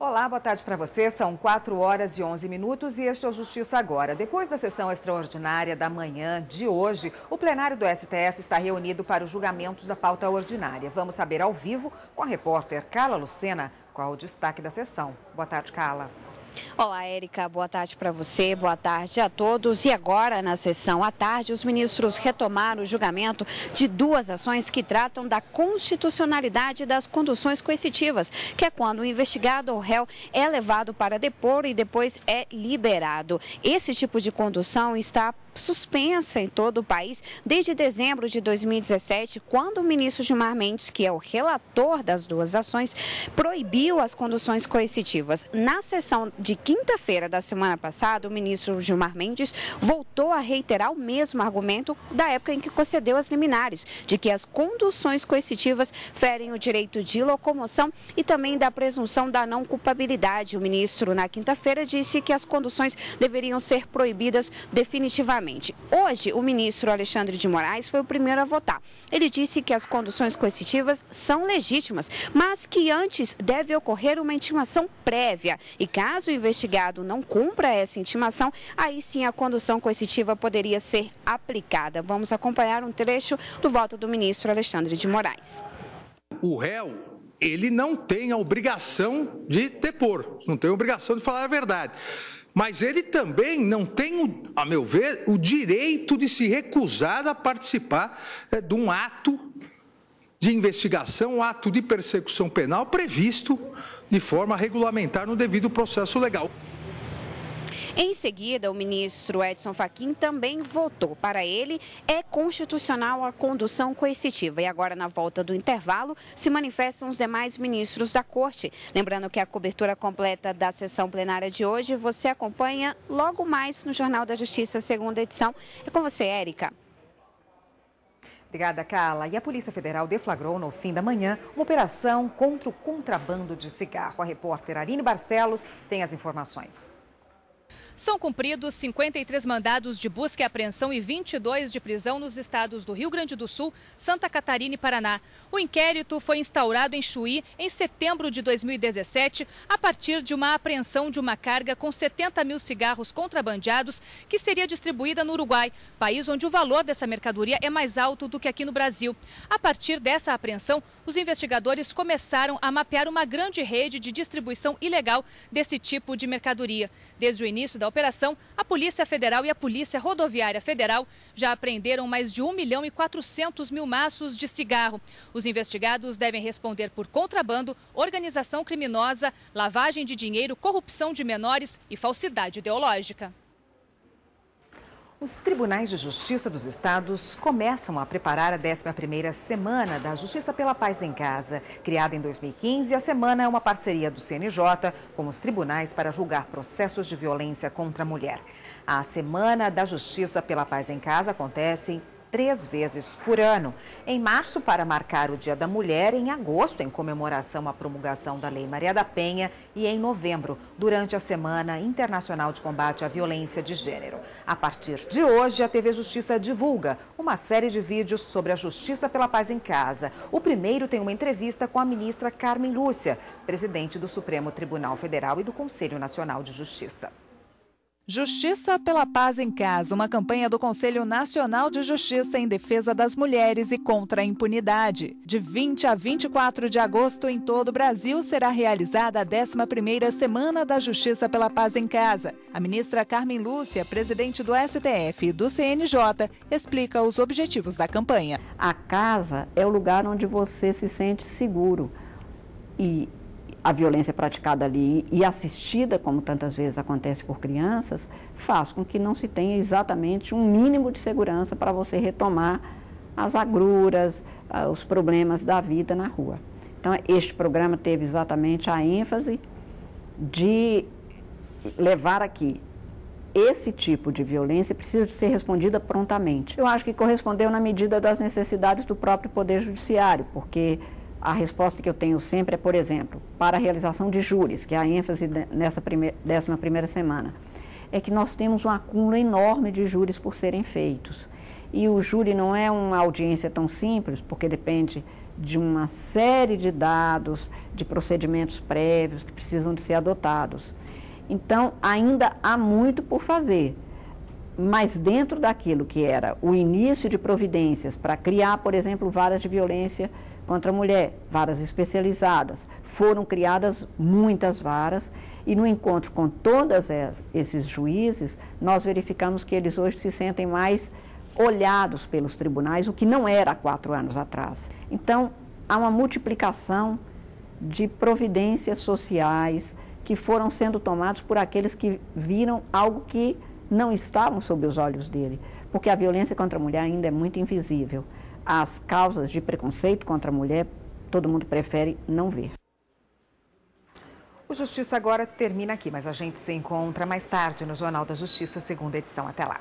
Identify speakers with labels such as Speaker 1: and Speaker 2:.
Speaker 1: Olá, boa tarde para você. São 4h11 e este é o Justiça Agora. Depois da sessão extraordinária da manhã de hoje, o plenário do STF está reunido para os julgamentos da pauta ordinária. Vamos saber ao vivo com a repórter Carla Lucena qual o destaque da sessão. Boa tarde, Carla.
Speaker 2: Olá, Érica. Boa tarde para você, boa tarde a todos. E agora, na sessão à tarde, os ministros retomaram o julgamento de duas ações que tratam da constitucionalidade das conduções coercitivas, que é quando o investigado ou réu é levado para depor e depois é liberado. Esse tipo de condução está suspensa em todo o país desde dezembro de 2017, quando o ministro Gilmar Mendes, que é o relator das duas ações, proibiu as conduções coercitivas. Na sessão de quinta-feira da semana passada, o ministro Gilmar Mendes voltou a reiterar o mesmo argumento da época em que concedeu as liminares, de que as conduções coercitivas ferem o direito de locomoção e também da presunção da não culpabilidade. O ministro, na quinta-feira, disse que as conduções deveriam ser proibidas definitivamente. Hoje, o ministro Alexandre de Moraes foi o primeiro a votar. Ele disse que as conduções coercitivas são legítimas, mas que antes deve ocorrer uma intimação prévia. E caso o investigado não cumpra essa intimação, aí sim a condução coercitiva poderia ser aplicada. Vamos acompanhar um trecho do voto do ministro Alexandre de Moraes.
Speaker 3: O réu, ele não tem a obrigação de depor, não tem a obrigação de falar a verdade. Mas ele também não tem, a meu ver, o direito de se recusar a participar de um ato de investigação, um ato de persecução penal previsto de forma regulamentar no devido processo legal.
Speaker 2: Em seguida, o ministro Edson Fachin também votou. Para ele, é constitucional a condução coercitiva. E agora, na volta do intervalo, se manifestam os demais ministros da Corte. Lembrando que a cobertura completa da sessão plenária de hoje você acompanha logo mais no Jornal da Justiça, segunda edição. É com você, Érica.
Speaker 1: Obrigada, Carla. E a Polícia Federal deflagrou no fim da manhã uma operação contra o contrabando de cigarro. A repórter Aline Barcelos tem as informações.
Speaker 4: São cumpridos 53 mandados de busca e apreensão e 22 de prisão nos estados do Rio Grande do Sul, Santa Catarina e Paraná. O inquérito foi instaurado em Chuí em setembro de 2017, a partir de uma apreensão de uma carga com 70 mil cigarros contrabandeados que seria distribuída no Uruguai, país onde o valor dessa mercadoria é mais alto do que aqui no Brasil. A partir dessa apreensão, os investigadores começaram a mapear uma grande rede de distribuição ilegal desse tipo de mercadoria. Desde o início da operação, a Polícia Federal e a Polícia Rodoviária Federal já apreenderam mais de 1.400.000 maços de cigarro. Os investigados devem responder por contrabando, organização criminosa, lavagem de dinheiro, corrupção de menores e falsidade ideológica.
Speaker 1: Os tribunais de justiça dos estados começam a preparar a 11ª Semana da Justiça pela Paz em Casa. Criada em 2015, a semana é uma parceria do CNJ com os tribunais para julgar processos de violência contra a mulher. A Semana da Justiça pela Paz em Casa acontece 3 vezes por ano. Em março, para marcar o Dia da Mulher, em agosto, em comemoração à promulgação da Lei Maria da Penha, e em novembro, durante a Semana Internacional de Combate à Violência de Gênero. A partir de hoje, a TV Justiça divulga uma série de vídeos sobre a Justiça pela Paz em Casa. O primeiro tem uma entrevista com a ministra Carmen Lúcia, presidente do Supremo Tribunal Federal e do Conselho Nacional de Justiça.
Speaker 5: Justiça pela Paz em Casa, uma campanha do Conselho Nacional de Justiça em defesa das mulheres e contra a impunidade. De 20 a 24 de agosto, em todo o Brasil, será realizada a 11ª Semana da Justiça pela Paz em Casa. A ministra Carmen Lúcia, presidente do STF e do CNJ, explica os objetivos da campanha.
Speaker 6: A casa é o lugar onde você se sente seguro e a violência praticada ali e assistida, como tantas vezes acontece por crianças, faz com que não se tenha exatamente um mínimo de segurança para você retomar as agruras, os problemas da vida na rua. Então, este programa teve exatamente a ênfase de levar aqui esse tipo de violência precisa ser respondida prontamente. Eu acho que correspondeu na medida das necessidades do próprio Poder Judiciário, porque a resposta que eu tenho sempre é, por exemplo, para a realização de júris, que é a ênfase nessa 11ª semana, é que nós temos um acúmulo enorme de júris por serem feitos. E o júri não é uma audiência tão simples, porque depende de uma série de dados, de procedimentos prévios que precisam de ser adotados. Então, ainda há muito por fazer, mas dentro daquilo que era o início de providências para criar, por exemplo, varas de violência contra a mulher, varas especializadas, foram criadas muitas varas e no encontro com todos esses juízes, nós verificamos que eles hoje se sentem mais olhados pelos tribunais, o que não era há 4 anos atrás. Então, há uma multiplicação de providências sociais que foram sendo tomadas por aqueles que viram algo que não estavam sob os olhos dele, porque a violência contra a mulher ainda é muito invisível. As causas de preconceito contra a mulher, todo mundo prefere não ver.
Speaker 1: O Justiça agora termina aqui, mas a gente se encontra mais tarde no Jornal da Justiça, segunda edição. Até lá.